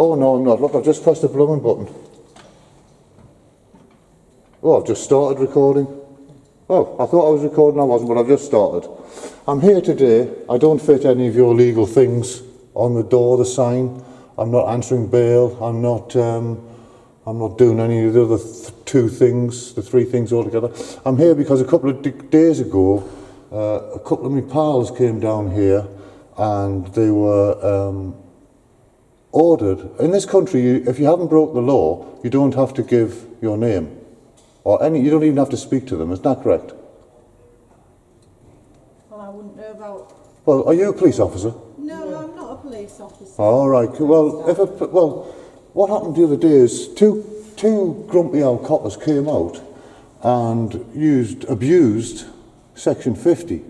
Oh no, I'm not. Look, I've just pressed the blooming button. Oh, I've just started recording. Oh, I thought I was recording, I wasn't, but I've just started. I'm here today. I don't fit any of your legal things on the door, the sign. I'm not answering bail. I'm not doing any of the other two things, the three things altogether. I'm here because a couple of days ago, a couple of my pals came down here and they were ordered. In this country, if you haven't broke the law, you don't have to give your name. Or any, you don't even have to speak to them, is that correct? Well, I wouldn't know about... Well, are you a police officer? No, I'm not a police officer. All right. Well, what happened the other day is two grumpy old coppers came out and abused Section 50. Do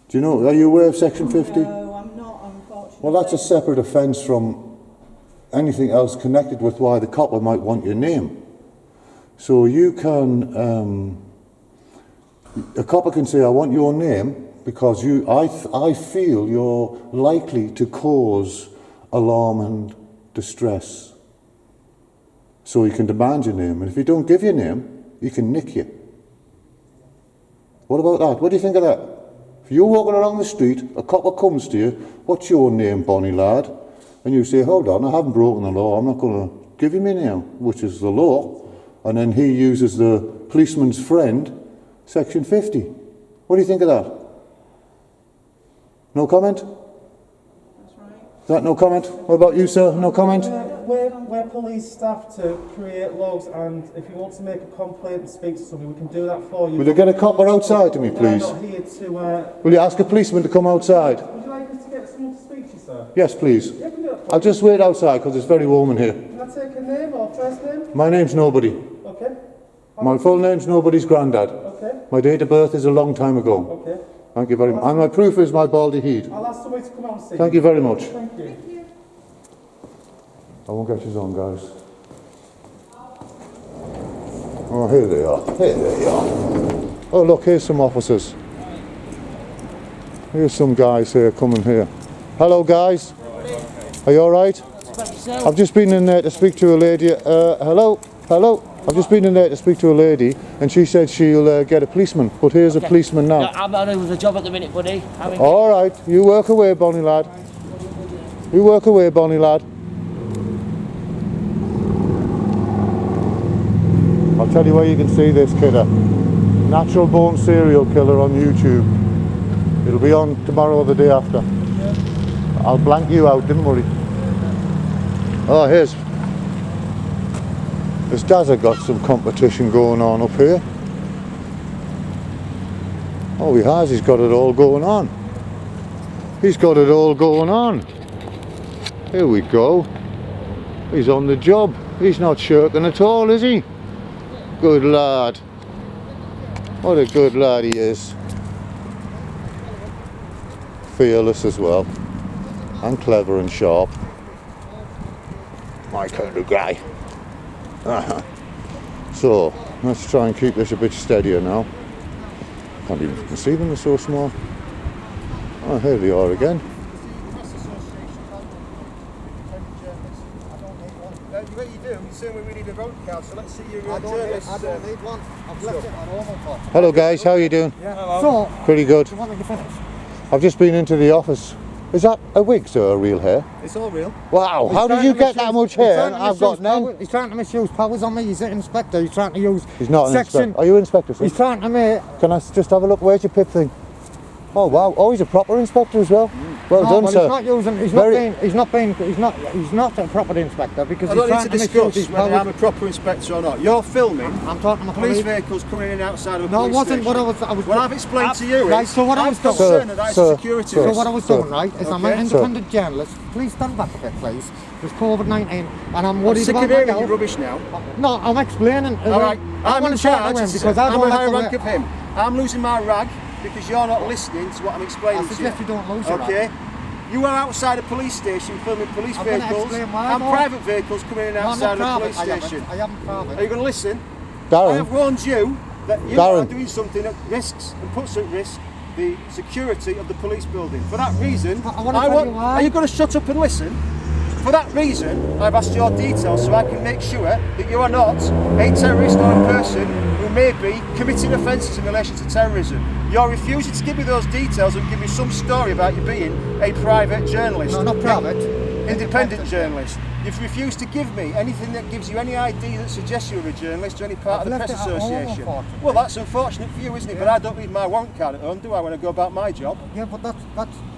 you know, are you aware of Section 50? No, I'm not, unfortunately. Well, that's a separate offence from anything else connected with why the copper might want your name. So you can, a copper can say, I want your name because I feel you're likely to cause alarm and distress. So he can demand your name, and if you don't give your name, he can nick you. What about that? What do you think of that? If you're walking along the street, a copper comes to you, what's your name, bonny lad? And you say, hold on, I haven't broken the law, I'm not going to give you my name, which is the law. And then he uses the policeman's friend, Section 50. What do you think of that? No comment? That's right. Is that no comment? What about you, sir? No comment? We're police staff to create logs, and if you want to make a complaint and speak to somebody, we can do that for you. Will you get a copper outside to me, please? We're not here to... Will you ask a policeman to come outside? Would you like us to get someone to speak to you, sir? Yes, please. Yeah, we can do that for I'll just wait outside because it's very warm in here. you. Can I take a name or first name? My name's nobody. Okay. My full name's nobody's granddad. Okay. My date of birth is a long time ago. Okay. Thank you very much. And my proof is my baldy heat. I'll ask somebody to come out and see you. Thank you very much. Thank you. I won't get you on, guys. Oh, here they are. Here they are. Oh, look, here's some officers. Here's some guys here coming here. Hello, guys. Are you all right? I've just been in there to speak to a lady. Hello? Hello? I've just been in there to speak to a lady, and she said she'll get a policeman. But here's a policeman now. No, I'm on with a job at the minute, buddy. All right. You work away, bonny lad. You work away, bonny lad. I'll tell you where you can see this kidder. Natural born serial killer on YouTube. It'll be on tomorrow or the day after. I'll blank you out, don't worry. Oh, here's Dazza got some competition going on up here. Oh, he has. He's got it all going on. He's got it all going on. Here we go. He's on the job. He's not shirking at all, is he? Good lad. What a good lad he is. Fearless as well. And clever and sharp. My kind of guy. So, let's try and keep this a bit steadier now. Can't even see them, they're so small. Oh, here they are again. What you do, you're saying we need a vote card, so let's see your journalist. I don't need one. I've left it at home. Hello guys, how are you doing? Yeah. So, Pretty good. do you want me to finish? I've just been into the office. Is that a wig, sir, a real hair? It's all real. Wow, how did you get that much hair? I've got none. He's trying to misuse powers on me. He's an inspector. He's trying to use He's not an section. inspector. Are you an inspector, sir? He's trying to make... Can I just have a look? Where's your pip thing? Oh wow, oh he's a proper inspector as well. Well No, done, but sir. he's not using... He's not a proper inspector because I he's don't trying need to to misuse discuss his whether I'm powers. a proper inspector or not. You're filming I'm talking to my police colleague. vehicles coming in and outside of a No, it police wasn't station. what I was... What I've explained to you Right, is, so what I was I'm doing... concerned that that's Sir, a security sir. So risk. what I was doing, right, is I'm an Okay. independent journalist. Please stand back a bit, please. There's COVID-19 and I'm worried Sick about of my hearing health. your rubbish now. No, I'm explaining. All right, I I'm want in to talk charge. to him because I I'm don't a like higher the rank way... of him. I'm losing my rag because you're not listening to what I'm explaining I to you. suggest you don't lose your Okay? You are outside a police station filming police I'm gonna vehicles explain why, and though. private vehicles coming in and No, outside not a police private. station. I haven't private. Are you going to listen? I Darren, have warned you that you Darren. are doing something that risks and puts at risk the security of the police building. For that reason, I wanna tell you why. Are you going to shut up and listen? For For that reason, I've asked your details so I can make sure that you are not a terrorist or a person who may be committing offences in relation to terrorism. You're refusing to give me those details and give me some story about you being a private journalist. No, not private. Independent journalist. You've refused to give me anything that gives you any ID that suggests you're a journalist or any part I've of the left press it at home, association. unfortunately. Well, that's unfortunate for you, isn't it? But I don't leave my warrant card at home, do I, when I go about my job? Yeah, but that's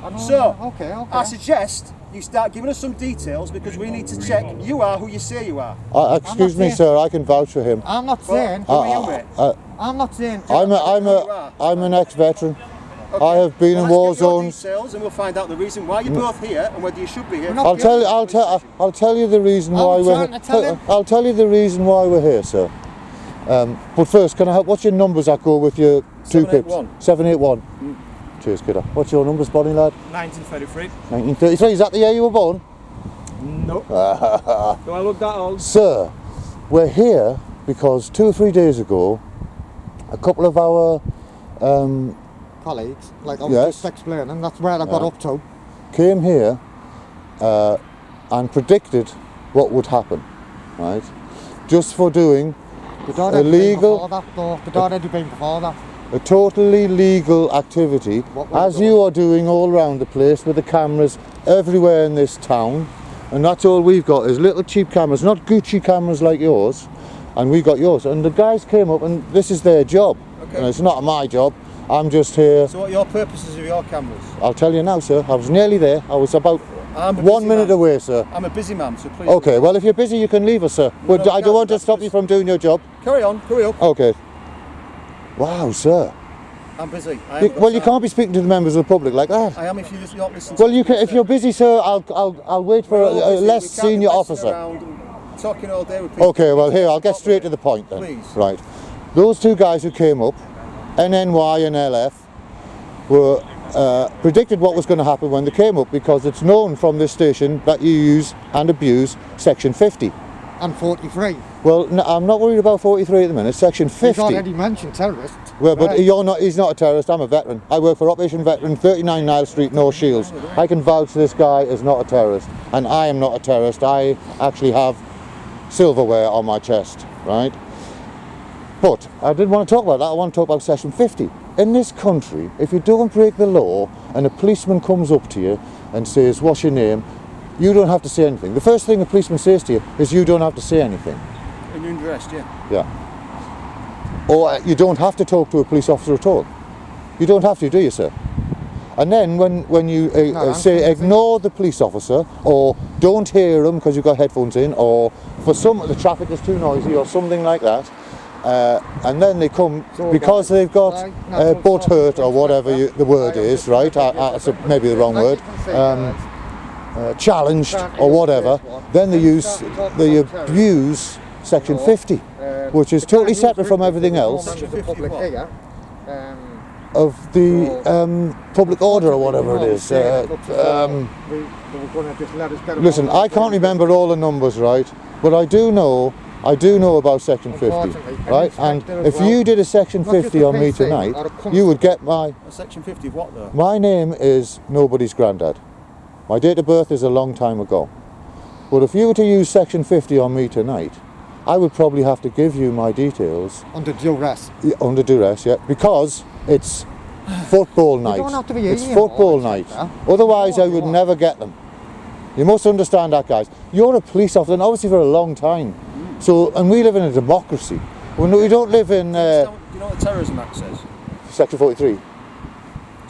I know, So, okay. I suggest you start giving us some details because we need to check you are who you say you are. Excuse me, saying- sir, I can vouch for him. I'm not saying. Who are you, mate? I'm not saying. I'm an ex-veteran. Okay. I have been in Well, war let's get your zones. details and we'll find out the reason why you're both here and whether you should be here. not- I'll tell you the reason why I'm we're trying to tell him. I'll tell you the reason why we're here, sir. But first, can I have what's your numbers that go with your two pips? 781. 781. Cheers, kiddo. What's your numbers, Bonnie lad? 1933. 1933. Is that the year you were born? No. Do I look that old? Sir, we're here because 2 or 3 days ago, a couple of our Colleagues, like I was Yes. just explaining, that's where I got up to. came here and predicted what would happen, right? Just for doing They'd already Illegal. been before that, though. They'd already been before that. a totally legal activity, What were as they you are doing all around the place with the cameras everywhere in this town. And that's all we've got is little cheap cameras, not Gucci cameras like yours. And we got yours. And the guys came up and this is their job. Okay. And it's not my job. I'm just here. So what are your purposes of your cameras? I'll tell you now, sir. I was nearly there. I was about I'm a 1 busy minute man. away, sir. I'm a busy man, so please. Okay, well, if you're busy, you can leave us, sir. But no, I don't want to that's stop you just- from doing your job. Carry on, hurry up. Okay. Wow, sir. I'm busy. I You, haven't got well, you time. can't be speaking to the members of the public like that. I am if you just not listen to Well, you can, if you're busy, sir. I'll wait for We're all a busy. less We can't be senior messing officer. around and talking all day with people. Okay, well, here I'll get straight to the point then. Please. Right. Those two guys who came up, NNY and LF, were predicted what was going to happen when they came up because it's known from this station that you use and abuse Section 50. And 43. Well, I'm not worried about 43 at the minute. Section He's 50. already mentioned terrorists. Well, but Right. you're not. He's not a terrorist. I'm a veteran. I work for Operation Veteran, 39 Nile Street, North Shields. I can vouch this guy is not a terrorist, and I am not a terrorist. I actually have silverware on my chest, right? But I didn't want to talk about that. I want to talk about Section 50. In this country, if you don't break the law and a policeman comes up to you and says, "What's your name?" you don't have to say anything. The first thing a policeman says to you is, "You don't have to say anything." And you're undressed, yeah. Yeah. Or you don't have to talk to a police officer at all. You don't have to, do you, sir? And then when you say ignore the police officer, or don't hear them because you've got headphones in, or for some the traffic is too noisy, or something like that, and then they come because they've got butt hurt or whatever the word is, right? So maybe the wrong word. Challenged or whatever, then they abuse Section 50, which is totally separate from everything else of the public order or whatever it is. Listen, I can't remember all the numbers, right? But I do know about Section 50, right? And if you did a Section 50 on me tonight, you would get A Section 50 of what though? my name is nobody's granddad. My date of birth is a long time ago. But if you were to use Section 50 on me tonight, I would probably have to give you my details Under duress. under duress, yeah, because it's football night. don't have to be It's eating football all night. this, yeah. Otherwise, I You would are. never get them. You must understand that, guys. You're a police officer, and obviously for a long time. So, and we live in a democracy. We don't live in Do you know what the Terrorism Act says? Section 43.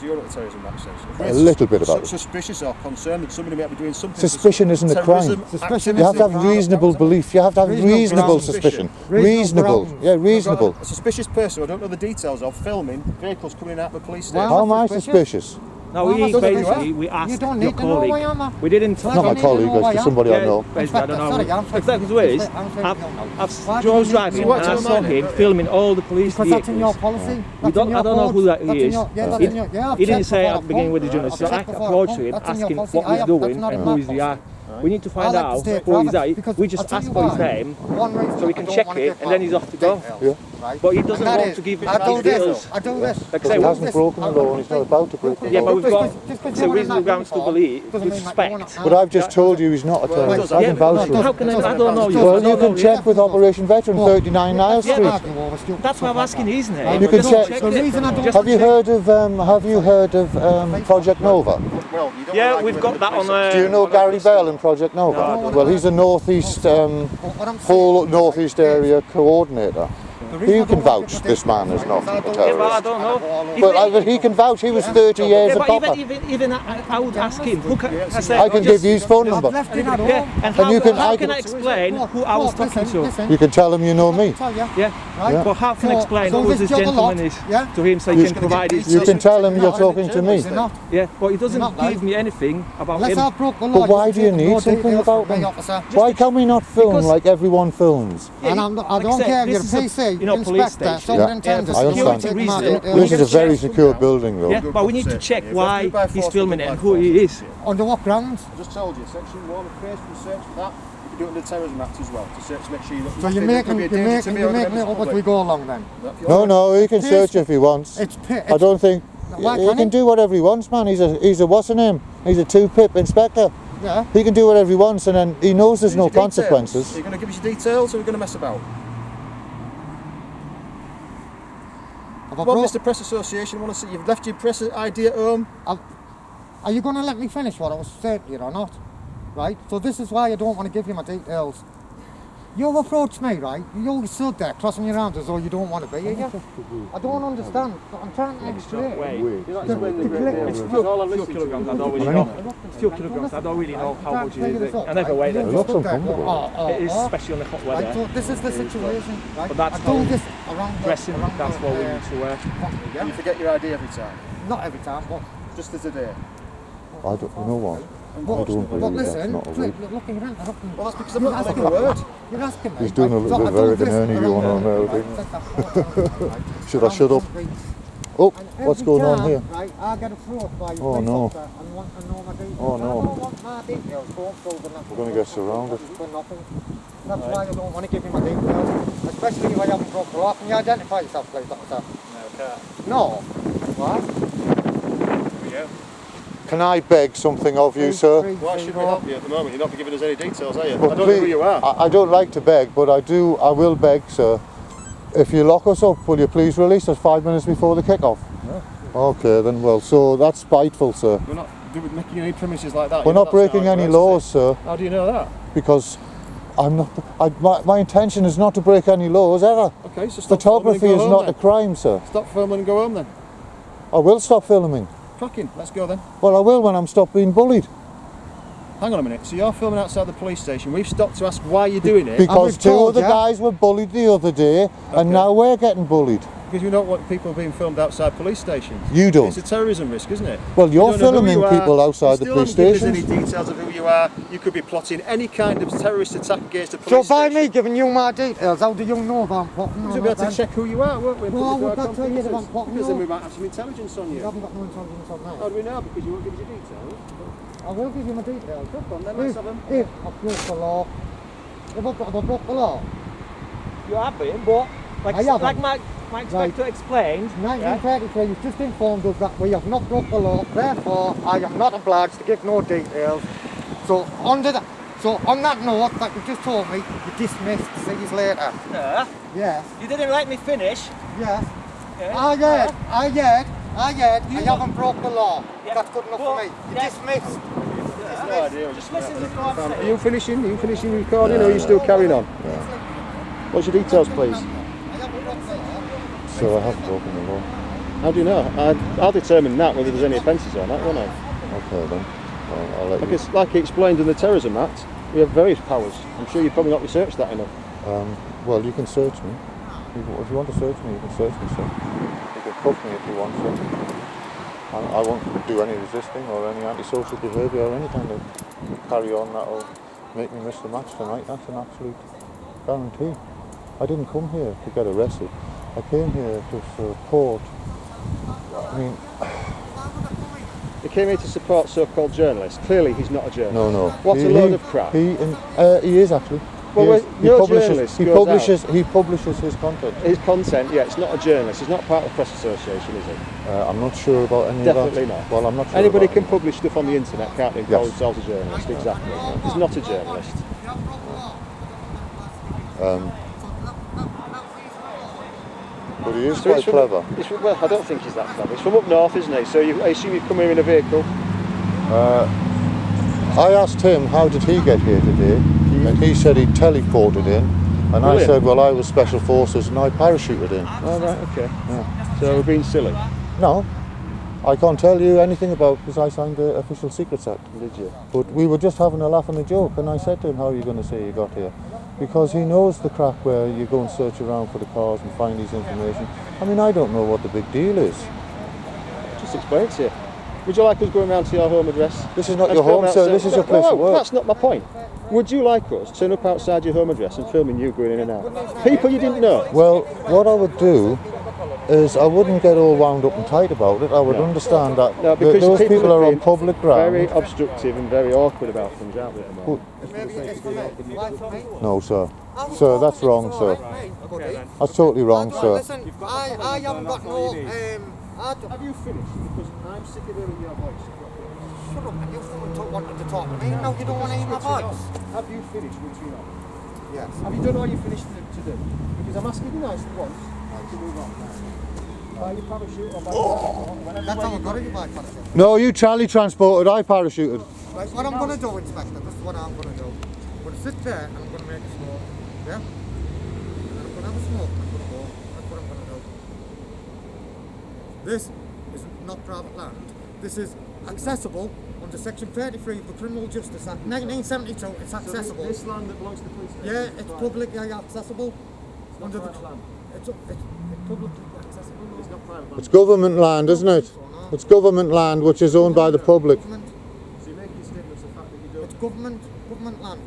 Do you know what the Terrorism Act says? If A we're little bit about it. suspicious or concerned that somebody might be doing something. Suspicion isn't a crime. terrorism Suspicion You have to have Isn't it? reasonable belief. You have to have Reasonable reasonable grounds. suspicion. Reasonable Reasonable. grounds. Yeah, reasonable. A suspicious person, I don't know the details of, filming vehicles coming out of the police Wow. station. How am I Suspicious? suspicious? No, Well, we that's basically, okay. we asked You don't your need to know colleague. who I am. We didn't Well, Not my I don't colleague, even know it's just who I am. somebody I know. Basically, I don't know. Sorry, I'm Exactly what it is. I'm saying, I've Why do Joe you was need driving to know and I what's saw going on? him filming all the police Because that's in your vehicles. policy. We That's don't, in your I don't know who codes. that That's he in is. your- yeah, that's He, in your- yeah, I've he didn't checked say before at the beginning with the journalist, so I've I checked before. approached him That's in your asking policy. what he's That's doing not in and my who is he policy. at. We need to I find like to out stay who he's private at. because We I'll just tell ask you for his why. name One reason so we I can don't check wanna it give and then he's out off to go. details. Yeah. right? But he doesn't And that want is, to give I do details. this, I do this. Like I But say, he well, hasn't broken the law and he's not about to break the yeah, law. but we've got Just 'cause so you're in reasonable that grounds to uniform believe, doesn't to mean that you're suspect. not- But I've just told you he's not a terrorist. I Yeah, can vouch but for him. how can I don't know you. Well, I you don't can know check with Operation Veteran, Well, 39 Niles let's not Street. argue over stupid That's why I'm stuff asking like his that. name. You can Just check- The reason I don't Just- Have you heard of Project Nova? Well, you don't Yeah, want to we've argue got with that the on police. Do you know Gary Bell in Project No, I Nova? don't. Well, he's a northeast What I'm saying whole is northeast that- area coordinator. The reason He I can don't want vouch to this man is not a Yeah, but I terrorist. don't know. But he can vouch. He was 30 years Yeah, a but copper. even I would ask him. Who can, I said, I can give you his phone I've number. left him at home. Yeah, and And you can- how I can can- I explain who I was talking to? Listen, You can tell him you know me. tell you, Yeah, right? but how can I So- explain so who this this job a lot, gentleman is yeah? to him so he can provide his... You can tell him you're talking to me. You're not. Yeah, but he doesn't You're not give me anything about Unless him. I've broke the law. But why you do you can take need no something details about from me, him? officer. Why can we not film because- like everyone films? Yeah, And I like don't said, care if you're this is a, PC, you know, police inspector, station. superintendent. I you understand. don't take my Reason. details. This is a very check- secure building, though. Yeah, but we need to check why he's filming it and who he is. Under what grounds? I just told you, section 1, the first and search for that. You can do it under the Terrorism Act as well, to search to make sure you're not... So you're making it up as we go along then? No, he can search if he wants. It's I don't think Why he can't can he? do whatever he wants, man. He's a what's the name? He's a 2-pip inspector. Yeah. He can do whatever he wants, and then he knows there's no Are consequences. you going to give us your details or are we going to mess about? Have I Well, broke- Mr. Press Association, want to see you've left your press ID at home. Are you going to let me finish what I was saying here or not? Right? So this is why I don't want to give you my details. You've approached me, right? You always stood there crossing your arms as though you don't want to be here. I don't understand. I'm trying to explain. It's few kilograms, I don't really know. It's few kilograms, I don't really know how much it is. I never weighed it. It looks uncomfortable. It is, especially on the hot Right, weather. so this is the situation, right? But that's I do how this around the, Dressing, around that's the, what we need to wear. country, yeah? You forget your ID every time, Not every time, but just as a day. I don't. You know what? I don't but believe that's listen, not a look, wig. look, you're interrupting. Well, that's because I'm not making a word. You're asking me. He's doing a right, little so bit I of do American this Ernie around going on the- there, right, didn't set that photo, right, Should I around shut the up? country. Oh, And what's every going on time, here? Right, I get approached by a Oh, police no. officer and want to know my details. Oh, no. I don't want my details going through the We're going to get surrounded. For nothing. That's why I don't want to give you my details. Especially if I haven't broke the law. Can you identify yourself, please, officer? No. Why? Can I beg something of you, sir? Why should we help you at the moment? You're not giving us any details, are you? Well, I don't know who please- you are. I don't like to beg, but I will beg, sir. If you lock us up, will you please release us 5 minutes before the kick-off? Okay, then, well, so that's spiteful, sir. We're not making any premises like that. We're You know not that's breaking how it any works, laws, is sir, it? How do you know that? because I'm not. My intention is not to break any laws ever. Okay, so stop Photography filming and is go home not a then. crime, sir. Stop filming and go home then. I will stop filming. Cracking, let's go then. Well, I will when I'm stopped being bullied. Hang on a minute, so you're filming outside the police station. We've stopped to ask why you're doing it. Because we've two told other ya. guys were bullied the other day, and Okay. now we're getting bullied. Because we don't want people being filmed outside police stations. You don't. It's a terrorism risk, isn't it? Well, you're You don't know who filming you are. people outside the You police still haven't given stations. us any details of who you are. You could be plotting any kind of terrorist attack against a So police by station. me giving you my details, how do you know about what? We'll be able to check who you are, won't we? and Well, put it would through our that tell you computers? about what Because then you we might have some intelligence on You you. haven't got no intelligence on How that. do we know? Because you won't give us your details. I will give you my details. Come on then, let's have them. If I broke the law, if I broke the law, You have been, but like, I haven't. like my inspector explained, 1933, you've just informed us that we have not broke the law, therefore I am not obliged to give no details. So on that note that you just told me, you're dismissed. See you later. Yes, you didn't let me finish. yes. Yeah. I haven't broke the law. Yeah. That's good enough Well, for me. You're yeah. dismissed. No idea. Just listen to what I'm Are saying. you finishing? Are you finishing recording or are you still carrying on? What's your details, please? I haven't broke the law. So I have broken the law. How do you know? I'll determine that whether there's any offences or not, won't I? Okay then. I'll let you. Like he explained in the Terrorism Act, we have various powers. I'm sure you've probably not researched that enough. Well, you can search me. If you want to search me, you can search me, sir. You can cuff me if you want, sir. I won't do any resisting or any antisocial behaviour or anything to carry on that'll make me miss the match tonight. That's an absolute guarantee. I didn't come here to get arrested. I came here to support. I mean, He came here to support so-called journalists. Clearly, he's not a journalist. no. What a load of crap. He is actually. Well, Yes, no journalist he goes publishes his content. His content, yeah, it's not a journalist. He's not part of the press association, is he? I'm not sure about any Definitely of that. not. Well, I'm not sure. Anybody about can any. publish stuff on the internet, can't they? And call Yes. themselves a journalist, exactly. He's not a journalist. But he is So quite he's from- clever. Well, I don't think he's that clever. He's from up north, isn't he? So I assume you've come here in a vehicle. I asked him how did he get here today, and he said he teleported in, and I Brilliant. said, well, I was special forces and I parachuted in. Oh, right, okay. So we're being silly. No, I can't tell you anything about because I signed the Official Secrets Act. Did you? But we were just having a laugh and a joke, and I said to him, how are you going to say you got here? Because he knows the crack where you go and search around for the cars and find these information. I mean, I don't know what the big deal is. Just explain it to you. Would you like us going round to your home address? This is not and your film home, sir. outside- This is your No, place no, of work. That's not my point. Would you like us to turn up outside your home address and filming you going in and out? People you didn't know. Well, what I would do is I wouldn't get all wound up and tight about it. I would understand that No, because those people have are on been public ground. very obstructive and very awkward about things, aren't they? at the moment? No, sir. Sir, that's wrong, sir. That's totally wrong, sir. Listen, I haven't got no. Have you finished? Because I'm sick of hearing your voice. Shut up, and you wanted to talk to me. No, you don't want to hear my voice. Have you finished routine on? Yes. Have you done all you finished to do? Because I'm asking you nicely once to move on. Buy your parachute or buy your That's how I got it, you might parachute. No, you Charlie transported, I parachuted. Right, what I'm going to do, Inspector, this is what I'm going to do. I'm going to sit there and I'm going to make a smoke. Yeah? And then I'm going to have a smoke and I'm going to go. That's what I'm going to do. This is not private land. This is accessible under Section 33 of the Criminal Justice Act 1972. It's accessible. This land that belongs to the police. Yeah, it's publicly accessible. Under the, private land. it's publicly accessible. It's not private land. It's government land, isn't it? It's government land which is owned by the public. Government, So you're making statements of the fact that you it's don't. government land.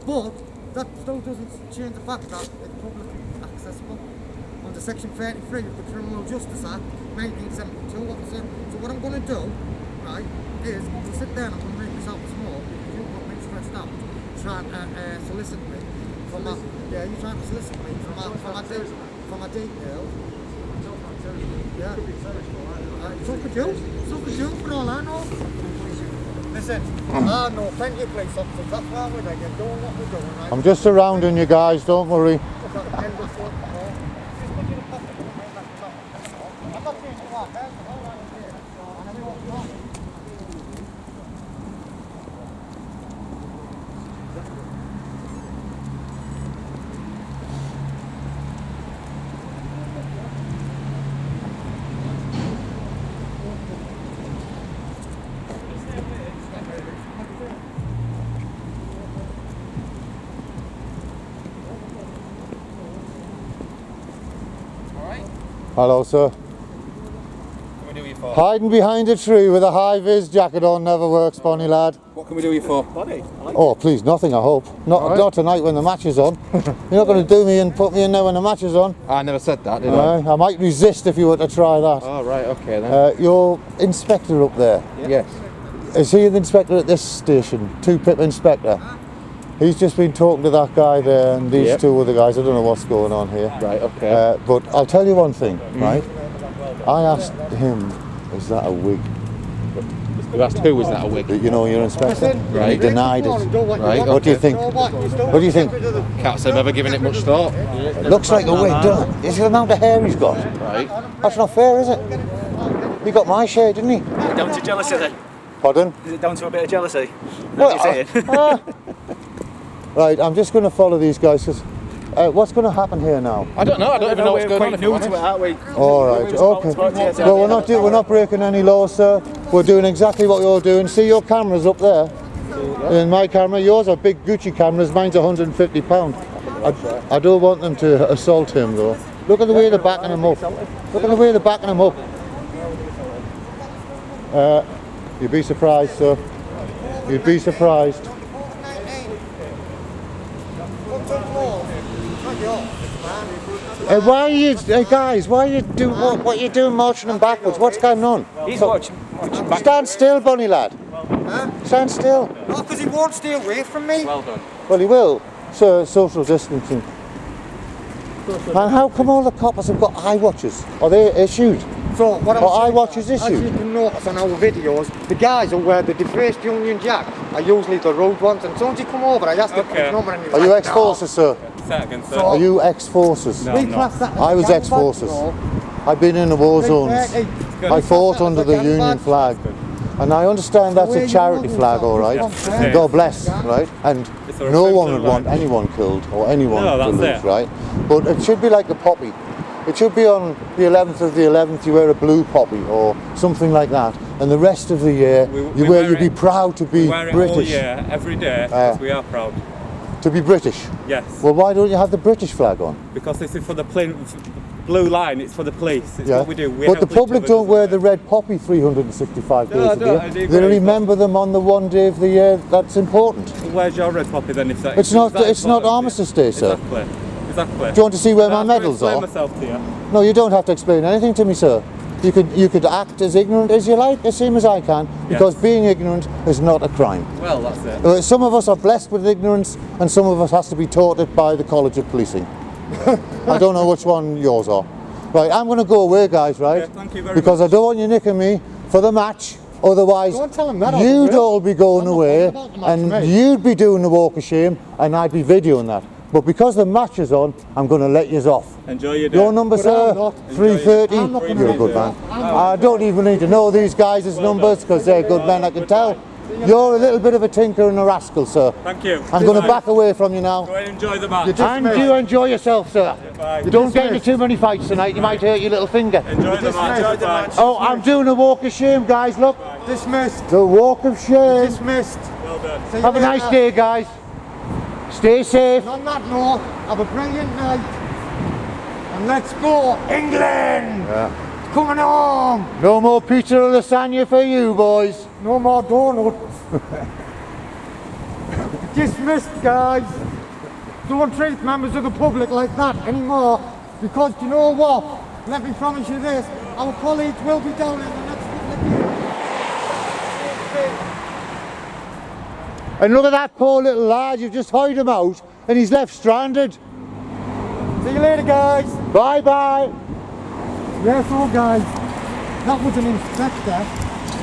But that still doesn't change the fact that it's publicly accessible under Section 33 of the Criminal Justice Act 1972. Officer. So what I'm going to do, right, is I'm going to sit there and I'm going to make myself small because you've got me stressed out trying to solicit me for my, yeah, you're trying to solicit me for my details. Yeah. So could you, for all I know. Listen, I know plenty of police officers, that's why we're there, you're doing what we're doing, right? I'm just surrounding you guys, don't worry. Hello, sir. What can we do you for? Hiding behind a tree with a high-vis jacket on never works, Bonnie lad. What can we do you for? Oh, please, nothing, I hope. Not tonight when the match is on. You're not going to do me and put me in there when the match is on. I never said that, did I? I might resist if you were to try that. Oh, right, okay then. Your inspector up there, Yes. is he the inspector at this station? Two-pip inspector? He's just been talking to that guy there and these Yep. two other guys. I don't know what's going on here. Right, okay. But I'll tell you one thing, right? I asked him, is that a wig? You asked who was that a wig? You know, your inspector? Right. He denied it. Right, What do you okay. think? What do you think? Can't say I've ever given it much thought. It looks like a wig, doesn't it? It's the amount of hair he's got. Right. That's not fair, is it? He got my shade, didn't he? Down to jealousy then? Pardon? Is it down to a bit of jealousy? Well, What you're saying? Right, I'm just going to follow these guys. 'Cause, what's going to happen here now? I don't know, I don't even know what's going on. Quite if new I'm to it, honest. aren't we? All right, okay. Well, we're not breaking any laws, sir. We're doing exactly what you're doing. See your cameras up there. And my camera, yours are big Gucci cameras. Mine's £150. I don't want them to assault him though. Look at the way they're backing him up. Look at the way they're backing him up. You'd be surprised, sir. You'd be surprised. Why are you, guys? Why are you do what you doing, marching them backwards? What's going on? He's watching back. Stand still, Bunny lad. Stand still. No, because he won't stay away from me. Well done. Well, he will. social distancing. And how come all the coppers have got eye watches? Are they issued? So what I'm Or eye saying, watches as issued? you can notice on our videos, the guys who wear the defaced Union Jack are usually the road ones. And as soon as you come over, I asked him for his number and he was Are you like, ex-forces, sir? Second, sir. Are you ex-forces? We class that as I a was gang ex-forces. badge, you know. I've been in the war zones. I fought That's under a the gang Union badge. flag. And I understand that's where a you charity want flag, yourself. all right. It's And God bless, right? And It's a no reference one to would the want line. anyone killed or anyone No, to that's lose, it. right? But it should be like the poppy. It should be on the 11th of the 11th you wear a blue poppy or something like that. And the rest of the year you be proud to be We wear it British. all year, every day, because we are proud. To be British. Yes. Well, why don't you have the British flag on? Because this is for the blue line, it's for the police. It's what we do. We But the help each public other, don't doesn't wear it? the red poppy 365 days No, of the no, year. I agree, They but- remember them on the one day of the year that's important. Where's your red poppy then? If that, It's not. is that It's not important to you? Armistice Day, sir. Exactly. Exactly. Do you want to see where my I have to medals explain are? myself to you. No, you don't have to explain anything to me, sir. You could act as ignorant as you like, the same as I can, because being ignorant is not a crime. Well, that's it. Some of us are blessed with ignorance, and some of us has to be taught it by the College of Policing. I don't know which one yours are. Right, I'm going to go away, guys. Right? Yeah, thank you very because I don't want you nicking me for the match. Otherwise, Don't tell him that, you'd I'll all be going I'm not away, talking about the match, and mate. you'd be doing the walk of shame, and I'd be videoing that. But because the match is on, I'm going to let you off. Enjoy your day. Your number, But sir? I'm not. 330. I'm not gonna You're a do good that. man. I don't even need to know these guys' numbers because they're good men, I can tell. You're a little bit of a tinker and a rascal, sir. Thank you. I'm going to back away from you now. Go and enjoy the match. And you enjoy yourself, sir. Bye. You don't get into too many fights tonight, you might hurt your little finger. Enjoy the match. Enjoy the Bye. match. Oh, I'm doing a walk of shame, guys, look. Dismissed. The walk of shame. Dismissed. Well done. See you Have a nice later. day, guys. Stay safe. And on that note, have a brilliant night. And let's go, England! Coming home! No more pizza or lasagna for you, boys. No more donuts. Dismissed, guys. Don't treat members of the public like that anymore. Because you know what? Let me promise you this. Our colleagues will be down in the next couple of years. And look at that poor little lad, you've just hired him out and he's left stranded. See you later, guys. Bye bye. Yeah, so guys, that was an inspector.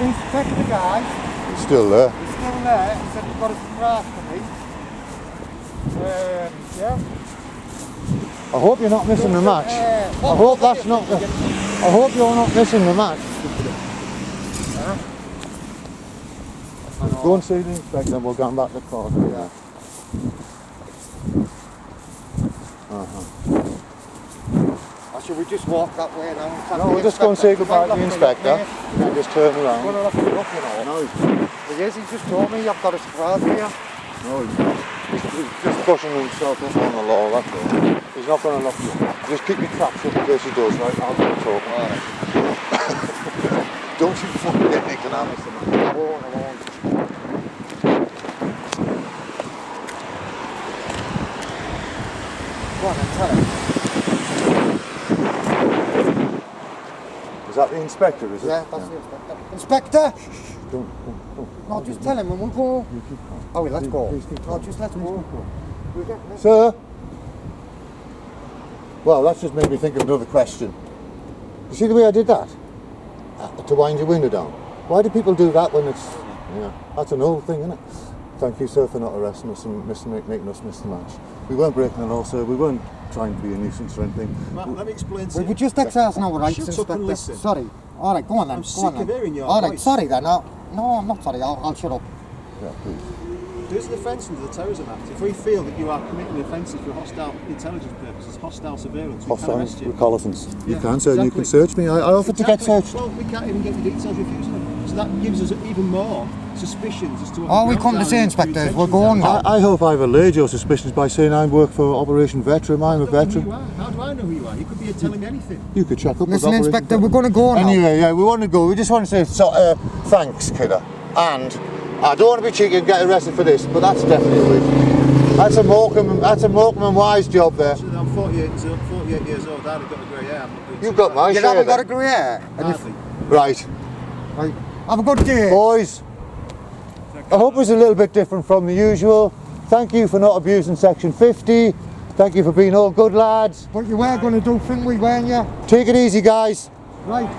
Inspector, guys. It's still there. He's still there. He said he's got a surprise for me. Yeah. I hope you're not missing the match. I hope that's not the, I hope you're not missing the match. Go and see the inspector and we'll get back to the car. Yeah. Or should we just walk that way now? No, we'll just go and say goodbye to the inspector and just turn around. Gonna lock you up, you know. No, He is, he just told me I've got a surprise here. no, he's just pushing himself up on the law, that's all. He's not going to lock you up. Just keep your traps up in case he does, right? I'll go talk. Alright. Don't you fucking get Nick and Alice, man. I won't. Go on then, tell him. Is that the inspector, is it? Yeah, that's the inspector. Inspector! Don't. No, just tell him and we'll go. You keep calm. Oh, let's go. Please keep No, calm. just let's go. We'll get this. Sir? Well, that's just made me think of another question. You see the way I did that? To wind your window down. Why do people do that when it's... Yeah, that's an old thing, isn't it? Thank you, sir, for not arresting us and making us miss the match. We weren't breaking the law, sir. We weren't trying to be a nuisance or anything. Matt, let me explain to We you. were just exercising our rights, Shut up Inspector. and listen. Sorry. All right, go on then. I'm go sick on then. of hearing your All right, voice. sorry then. No, I'm not sorry. I'll shut up. Yeah, please. There's an offence under the Terrorism Act. If we feel that you are committing offences for hostile intelligence purposes, hostile surveillance, we can Hostile arrest you. reconnaissance. You Yeah, can, sir. You exactly. can search me. I offered to get Exactly. searched. Well, we can't even get the details refusing them. So that gives us even more suspicions as to what All the we grounds come to are say, and Inspector, your is we're intentions going are. now. I hope I've allayed your suspicions by saying I work for Operation Veteran. I'm a I don't know who veteran. you are. How do I know who you are? You could be telling me anything. You could check up with Listen, Operation Inspector, Veteran. we're going to go now. Anyway, yeah, we want to go. We just want to say thanks, kidder. And I don't want to be cheeky and get arrested for this, but that's definitely a win. That's a Morecambe and Wise job there. Actually, I'm 48 years old. I've got a grey hair. I'm not doing You've got my You share haven't got a then. grey hair. And you Hardly. Right. have a good day. Boys, I hope it's a little bit different from the usual. Thank you for not abusing section 50. Thank you for being all good lads. But you were going to do Finley, weren't you? Take it easy, guys. Right.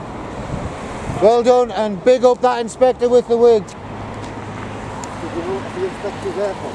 Well done, and big up that inspector with the wig. Did you know the inspector's airport?